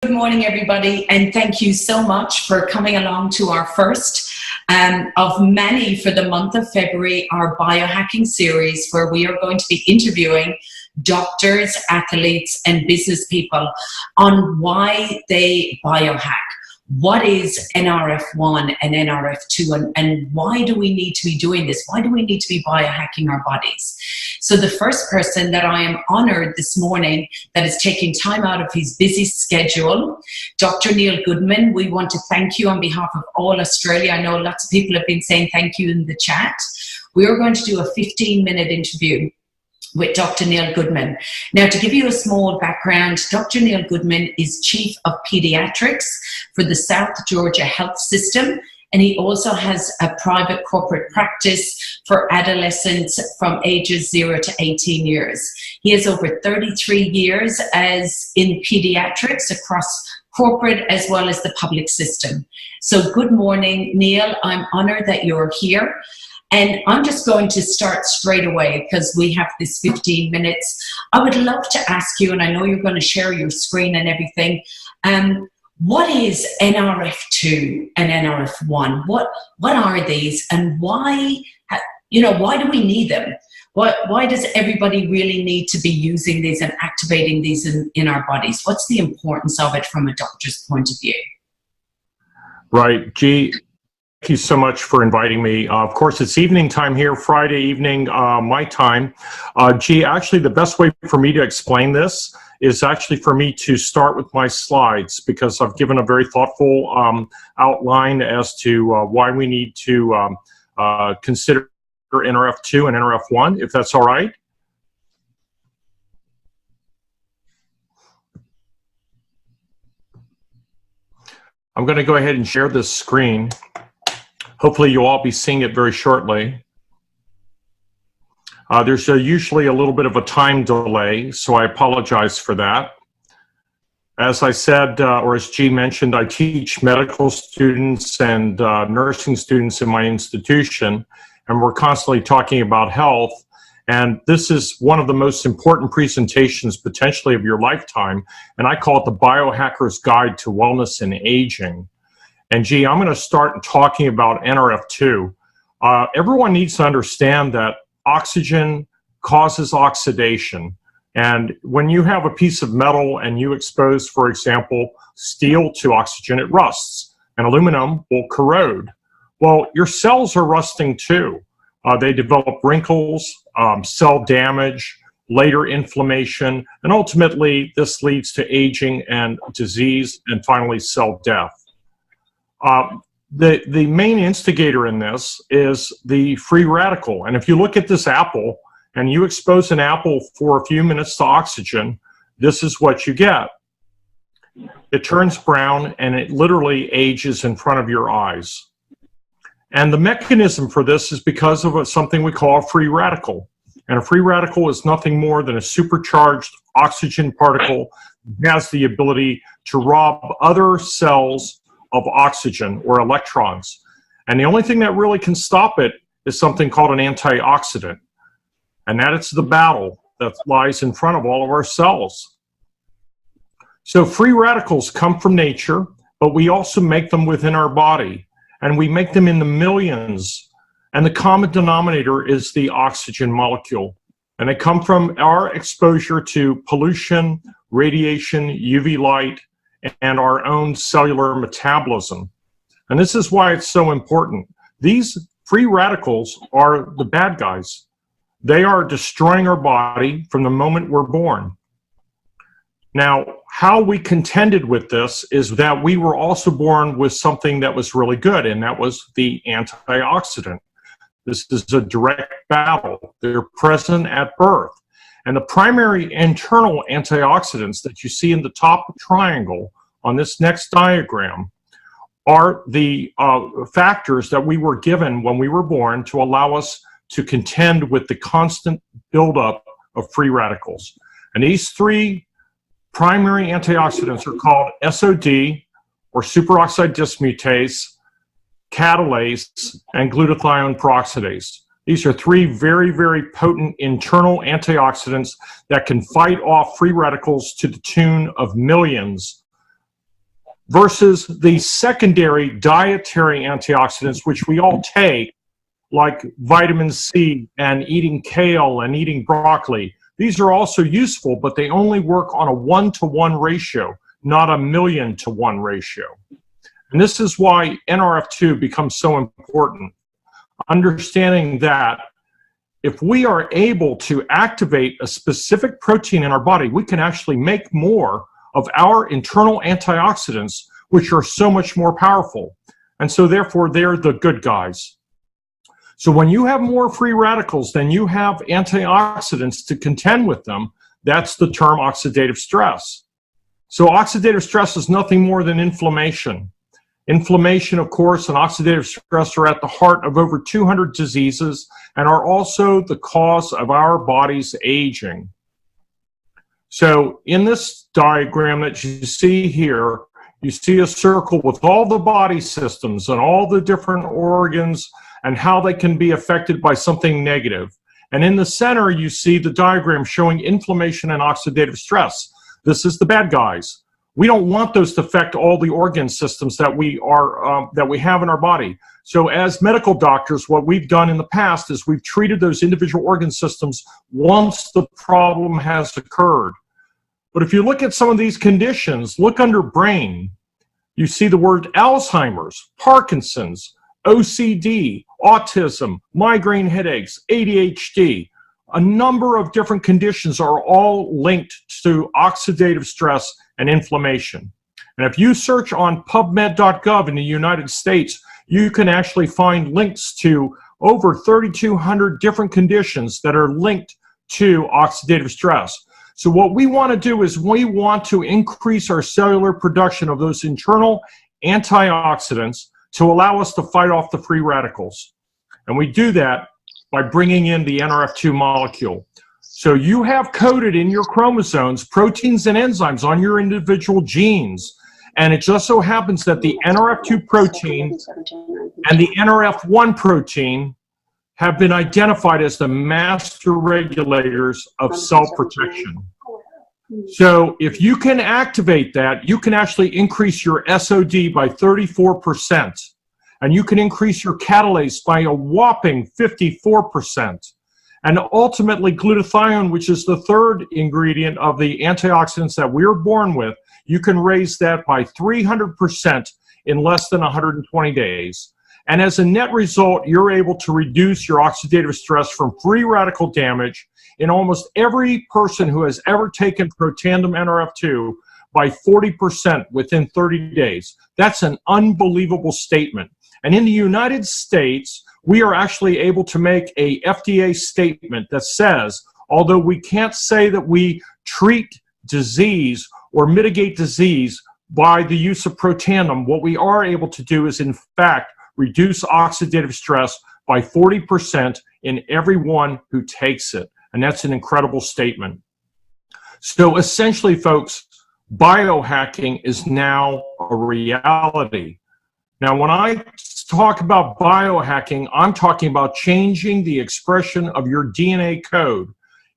Good morning, everybody, and thank you so much for coming along to our first of many for the month of February, our biohacking series, where we are going to be interviewing doctors, athletes, and business people on why they biohack. What is NRF1 and NRF2 and why do we need to be doing this? Why do we need to be biohacking our bodies? So the first person that I am honored this morning that is taking time out of his busy schedule, Dr. Neil Goodman. We want to thank you on behalf of all Australia. I know lots of people have been saying thank you in the chat. We are going to do a 15-minute interview with Dr. Neil Goodman. Now, to give you a small background, Dr. Neil Goodman is Chief of Pediatrics for the South Georgia Health System, and he also has a private corporate practice for adolescents from ages 0 to 18 years. He has over 33 years as in pediatrics across corporate as well as the public system. So good morning, Neil. I'm honored that you're here. And I'm just going to start straight away because we have this 15 minutes. I would love to ask you, and I know you're going to share your screen and everything, what is NRF2 and NRF1? What are these, and why, why do we need them? Why does everybody really need to be using these and activating these in our bodies? What's the importance of it from a doctor's point of view? Right, G. Thank you so much for inviting me. Of course, it's evening time here, Friday evening, my time. Actually, the best way for me to explain this is actually for me to start with my slides, because I've given a very thoughtful outline as to why we need to consider NRF2 and NRF1, if that's all right. I'm going to go ahead and share this screen. Hopefully you'll all be seeing it very shortly. There's usually a little bit of a time delay, so I apologize for that. As I said, or as G mentioned, I teach medical students and nursing students in my institution, and we're constantly talking about health. And this is one of the most important presentations potentially of your lifetime, and I call it the Biohacker's Guide to Wellness and Aging. And G, I'm going to start talking about NRF2. Everyone needs to understand that oxygen causes oxidation. And when you have a piece of metal and you expose, for example, steel to oxygen, it rusts, and aluminum will corrode. Well, your cells are rusting too. They develop wrinkles, cell damage, later inflammation, and ultimately this leads to aging and disease and finally cell death. The main instigator in this is the free radical. And if you look at this apple and you expose an apple for a few minutes to oxygen, this is what you get. It turns brown and it literally ages in front of your eyes. And the mechanism for this is because of something we call a free radical. And a free radical is nothing more than a supercharged oxygen particle that has the ability to rob other cells of oxygen or electrons. And the only thing that really can stop it is something called an antioxidant. And that is the battle that lies in front of all of our cells. So free radicals come from nature, but we also make them within our body. And we make them in the millions. And the common denominator is the oxygen molecule. And they come from our exposure to pollution, radiation, UV light, and our own cellular metabolism. And this is why it's so important. These free radicals are the bad guys. They are destroying our body from the moment we're born. Now, how we contended with this is that we were also born with something that was really good, and that was the antioxidant. This is a direct battle. They're present at birth. And the primary internal antioxidants that you see in the top triangle on this next diagram are the factors that we were given when we were born to allow us to contend with the constant buildup of free radicals. And these three primary antioxidants are called SOD, or superoxide dismutase, catalase, and glutathione peroxidase. These are three very, very potent internal antioxidants that can fight off free radicals to the tune of millions versus the secondary dietary antioxidants, which we all take, like vitamin C and eating kale and eating broccoli. These are also useful, but they only work on a 1-to-1 ratio, not a 1,000,000-to-1 ratio. And this is why NRF2 becomes so important. Understanding that if we are able to activate a specific protein in our body, we can actually make more of our internal antioxidants, which are so much more powerful. And so therefore, they're the good guys. So when you have more free radicals than you have antioxidants to contend with them, that's the term oxidative stress. So oxidative stress is nothing more than inflammation. Inflammation, of course, and oxidative stress are at the heart of over 200 diseases and are also the cause of our body's aging. So in this diagram that you see here, you see a circle with all the body systems and all the different organs and how they can be affected by something negative. And in the center, you see the diagram showing inflammation and oxidative stress. This is the bad guys. We don't want those to affect all the organ systems that we have in our body. So as medical doctors, what we've done in the past is we've treated those individual organ systems once the problem has occurred. But if you look at some of these conditions, look under brain, you see the word Alzheimer's, Parkinson's, OCD, autism, migraine headaches, ADHD. A number of different conditions are all linked to oxidative stress and inflammation. And if you search on PubMed.gov in the United States, you can actually find links to over 3,200 different conditions that are linked to oxidative stress. So what we want to do is we want to increase our cellular production of those internal antioxidants to allow us to fight off the free radicals. And we do that by bringing in the NRF2 molecule. So you have coded in your chromosomes proteins and enzymes on your individual genes. And it just so happens that the NRF2 protein and the NRF1 protein have been identified as the master regulators of cell protection. So if you can activate that, you can actually increase your SOD by 34%. And you can increase your catalase by a whopping 54%. And ultimately, glutathione, which is the third ingredient of the antioxidants that we're born with, you can raise that by 300% in less than 120 days. And as a net result, you're able to reduce your oxidative stress from free radical damage in almost every person who has ever taken Protandim NRF2 by 40% within 30 days. That's an unbelievable statement. And in the United States, we are actually able to make a FDA statement that says, although we can't say that we treat disease or mitigate disease by the use of Protandim, what we are able to do is, in fact, reduce oxidative stress by 40% in everyone who takes it. And that's an incredible statement. So essentially, folks, biohacking is now a reality. Now, when I talk about biohacking, I'm talking about changing the expression of your DNA code.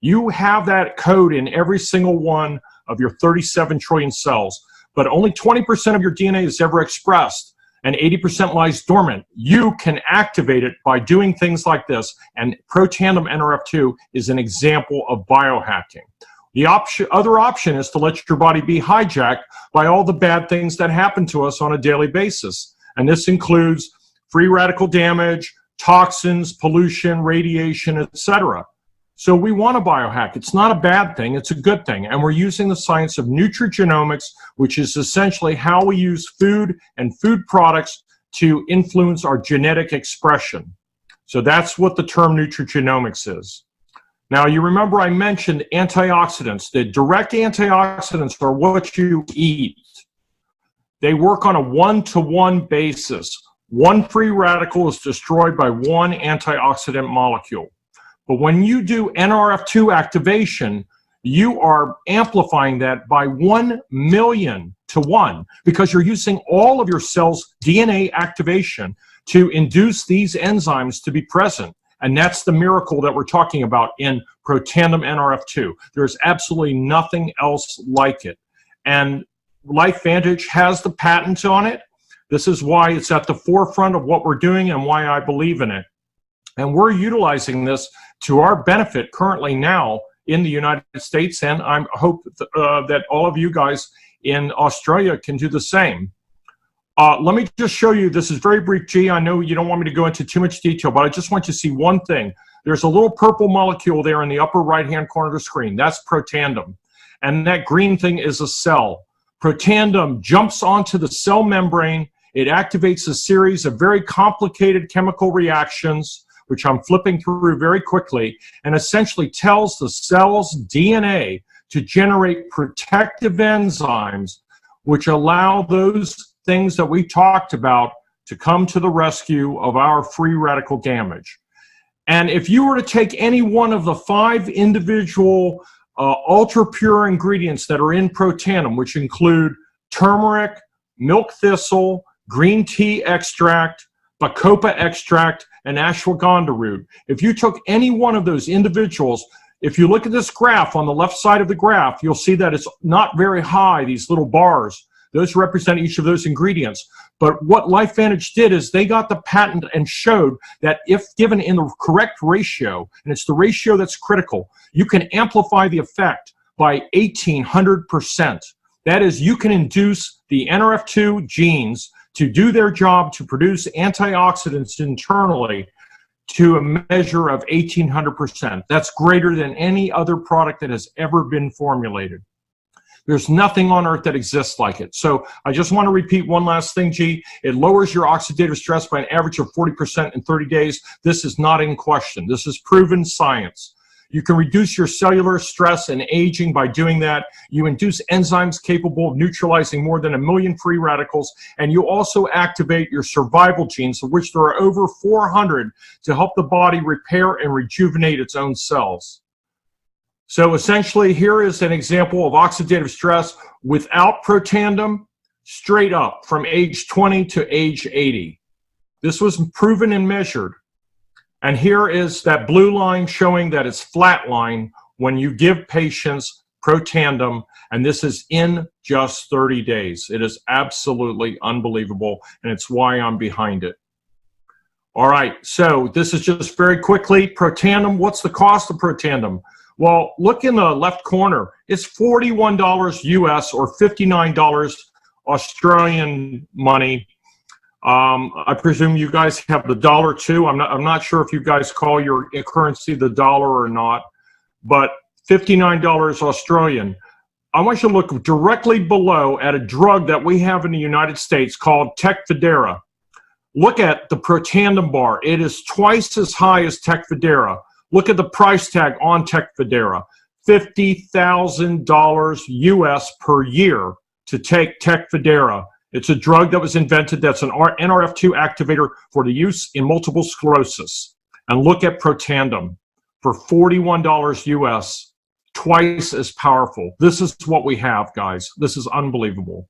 You have that code in every single one of your 37 trillion cells, but only 20% of your DNA is ever expressed, and 80% lies dormant. You can activate it by doing things like this, and Protandim NRF2 is an example of biohacking. The other option is to let your body be hijacked by all the bad things that happen to us on a daily basis. And this includes free radical damage, toxins, pollution, radiation, etc. So we want to biohack. It's not a bad thing, it's a good thing. And we're using the science of nutrigenomics, which is essentially how we use food and food products to influence our genetic expression. So that's what the term nutrigenomics is. Now, you remember I mentioned antioxidants. The direct antioxidants are what you eat. They work on a 1-to-1 basis. One free radical is destroyed by one antioxidant molecule. But when you do NRF2 activation, you are amplifying that by 1,000,000 because you're using all of your cells' DNA activation to induce these enzymes to be present. And that's the miracle that we're talking about in Protandim NRF2. There's absolutely nothing else like it. And LifeVantage has the patent on it. This is why it's at the forefront of what we're doing and why I believe in it. And we're utilizing this to our benefit currently now in the United States, and I hope that all of you guys in Australia can do the same. Let me just show you, this is very brief, G. I know you don't want me to go into too much detail, but I just want you to see one thing. There's a little purple molecule there in the upper right-hand corner of the screen. That's protandem. And that green thing is a cell. Protandem jumps onto the cell membrane. It activates a series of very complicated chemical reactions, which I'm flipping through very quickly, and essentially tells the cell's DNA to generate protective enzymes, which allow those things that we talked about to come to the rescue of our free radical damage. And if you were to take any one of the 5 individual ultra-pure ingredients that are in protandem, which include turmeric, milk thistle, green tea extract, bacopa extract, and ashwagandha root. If you took any one of those individuals, if you look at this graph on the left side of the graph, you'll see that it's not very high, these little bars. Those represent each of those ingredients. But what LifeVantage did is they got the patent and showed that if given in the correct ratio, and it's the ratio that's critical, you can amplify the effect by 1,800%. That is, you can induce the NRF2 genes to do their job to produce antioxidants internally to a measure of 1,800%. That's greater than any other product that has ever been formulated. There's nothing on earth that exists like it. So I just want to repeat one last thing, G. It lowers your oxidative stress by an average of 40% in 30 days. This is not in question. This is proven science. You can reduce your cellular stress and aging by doing that. You induce enzymes capable of neutralizing more than 1 million free radicals, and you also activate your survival genes, of which there are over 400, to help the body repair and rejuvenate its own cells. So essentially, here is an example of oxidative stress without protandem, straight up from age 20 to age 80. This was proven and measured. And here is that blue line showing that it's flatline when you give patients protandem, and this is in just 30 days. It is absolutely unbelievable, and it's why I'm behind it. All right, so this is just very quickly, protandem. What's the cost of protandem? Well, look in the left corner. It's $41 US or $59 Australian money. I presume you guys have the dollar too. I'm not sure if you guys call your currency the dollar or not, but $59 Australian. I want you to look directly below at a drug that we have in the United States called Tecfidera. Look at the protandem bar. It is twice as high as Tecfidera. Look at the price tag on Tecfidera, $50,000 US per year to take Tecfidera. It's a drug that was invented that's an NRF2 activator for the use in multiple sclerosis. And look at protandem for $41 US, twice as powerful. This is what we have, guys. This is unbelievable.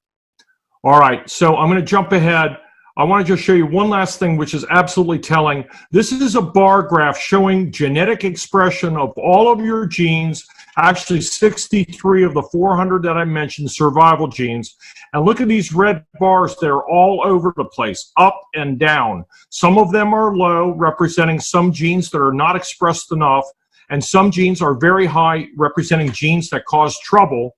All right, so I'm going to jump ahead. I want to just show you one last thing, which is absolutely telling. This is a bar graph showing genetic expression of all of your genes, actually 63 of the 400 that I mentioned, survival genes. And look at these red bars. They're all over the place, up and down. Some of them are low, representing some genes that are not expressed enough, and some genes are very high, representing genes that cause trouble.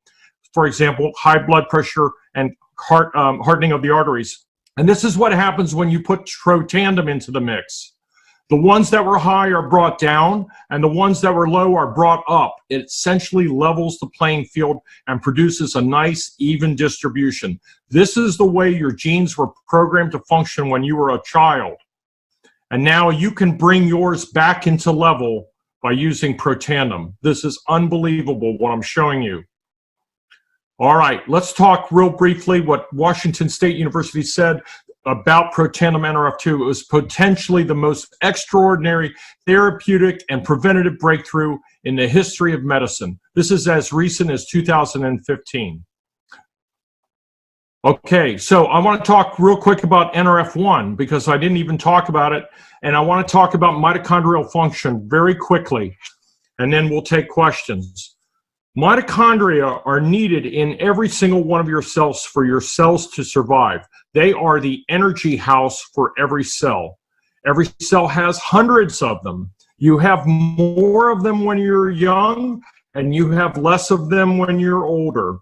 For example, high blood pressure and hardening of the arteries. And this is what happens when you put protandem into the mix. The ones that were high are brought down, and the ones that were low are brought up. It essentially levels the playing field and produces a nice, even distribution. This is the way your genes were programmed to function when you were a child. And now you can bring yours back into level by using protandem. This is unbelievable what I'm showing you. All right, let's talk real briefly what Washington State University said about protandem NRF2. It was potentially the most extraordinary therapeutic and preventative breakthrough in the history of medicine. This is as recent as 2015. Okay, so I want to talk real quick about NRF1 because I didn't even talk about it, and I want to talk about mitochondrial function very quickly, and then we'll take questions. Mitochondria are needed in every single one of your cells for your cells to survive. They are the energy house for every cell. Every cell has hundreds of them. You have more of them when you're young, and you have less of them when you're older.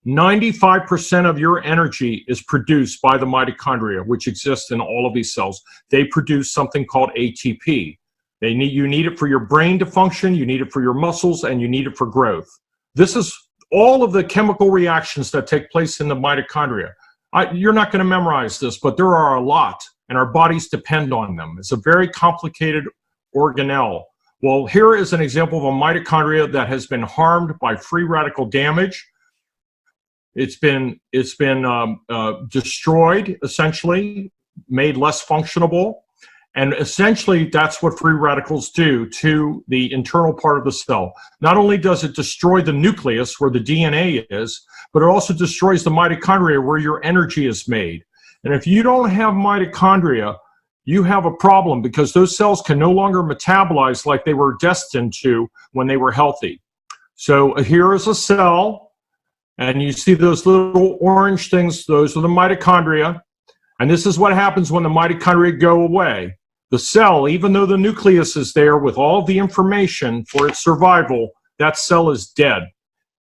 95% of your energy is produced by the mitochondria, which exist in all of these cells. They produce something called ATP. You need it for your brain to function, you need it for your muscles, and you need it for growth. This is all of the chemical reactions that take place in the mitochondria. You're not going to memorize this, but there are a lot, and our bodies depend on them. It's a very complicated organelle. Well, here is an example of a mitochondria that has been harmed by free radical damage. It's been destroyed, essentially, made less functionable. And essentially, that's what free radicals do to the internal part of the cell. Not only does it destroy the nucleus where the DNA is, but it also destroys the mitochondria where your energy is made. And if you don't have mitochondria, you have a problem, because those cells can no longer metabolize like they were destined to when they were healthy. So here is a cell, and you see those little orange things, those are the mitochondria. And this is what happens when the mitochondria go away. The cell, even though the nucleus is there with all the information for its survival, that cell is dead.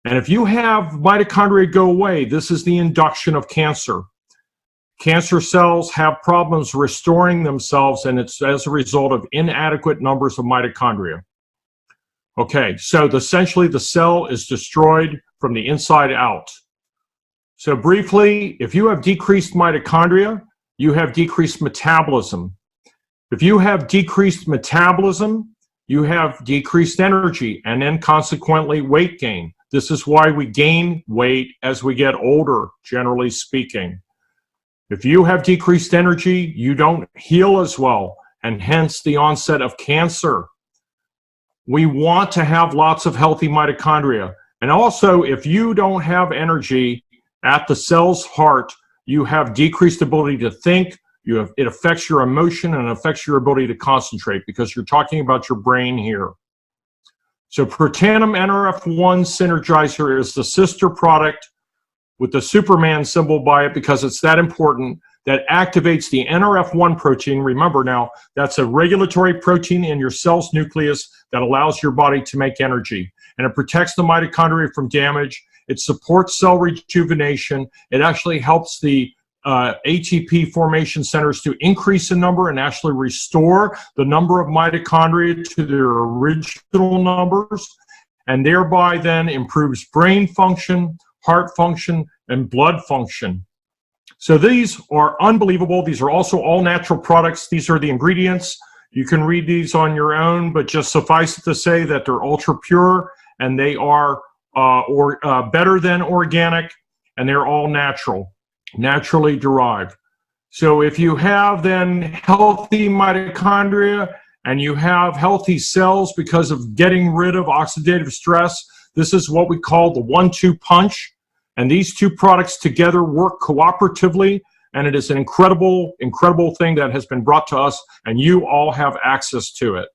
And if you have mitochondria go away, this is the induction of cancer. Cancer cells have problems restoring themselves, and it's as a result of inadequate numbers of mitochondria. Okay, so essentially the cell is destroyed from the inside out. So briefly, if you have decreased mitochondria, you have decreased metabolism. If you have decreased metabolism, you have decreased energy, and then consequently weight gain. This is why we gain weight as we get older, generally speaking. If you have decreased energy, you don't heal as well, and hence the onset of cancer. We want to have lots of healthy mitochondria. And also, if you don't have energy at the cell's heart, you have decreased ability to think. It affects your emotion and affects your ability to concentrate, because you're talking about your brain here. So Protandim NRF1 Synergizer is the sister product with the Superman symbol by it, because it's that important, that activates the NRF1 protein. Remember now, that's a regulatory protein in your cell's nucleus that allows your body to make energy. And it protects the mitochondria from damage. It supports cell rejuvenation. It actually helps the ATP formation centers to increase in number and actually restore the number of mitochondria to their original numbers, and thereby then improves brain function, heart function, and blood function. So these are unbelievable. These are also all natural products. These are the ingredients. You can read these on your own, but just suffice it to say that they're ultra pure, and they are better than organic, and they're all natural, naturally derived. So if you have then healthy mitochondria and you have healthy cells because of getting rid of oxidative stress, this is what we call the 1-2 punch. And these two products together work cooperatively, and it is an incredible, incredible thing that has been brought to us, and you all have access to it.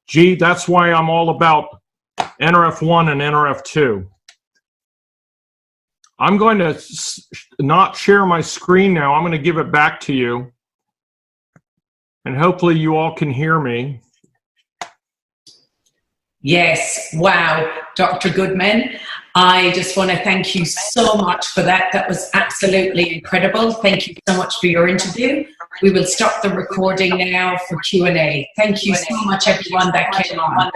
Gee, that's why I'm all about NRF1 and NRF2. I'm going to not share my screen now. I'm going to give it back to you, and hopefully you all can hear me. Yes, wow, Dr. Goodman. I just want to thank you so much for that. That was absolutely incredible. Thank you so much for your interview. We will stop the recording now for Q&A. Thank you so much, everyone that came on.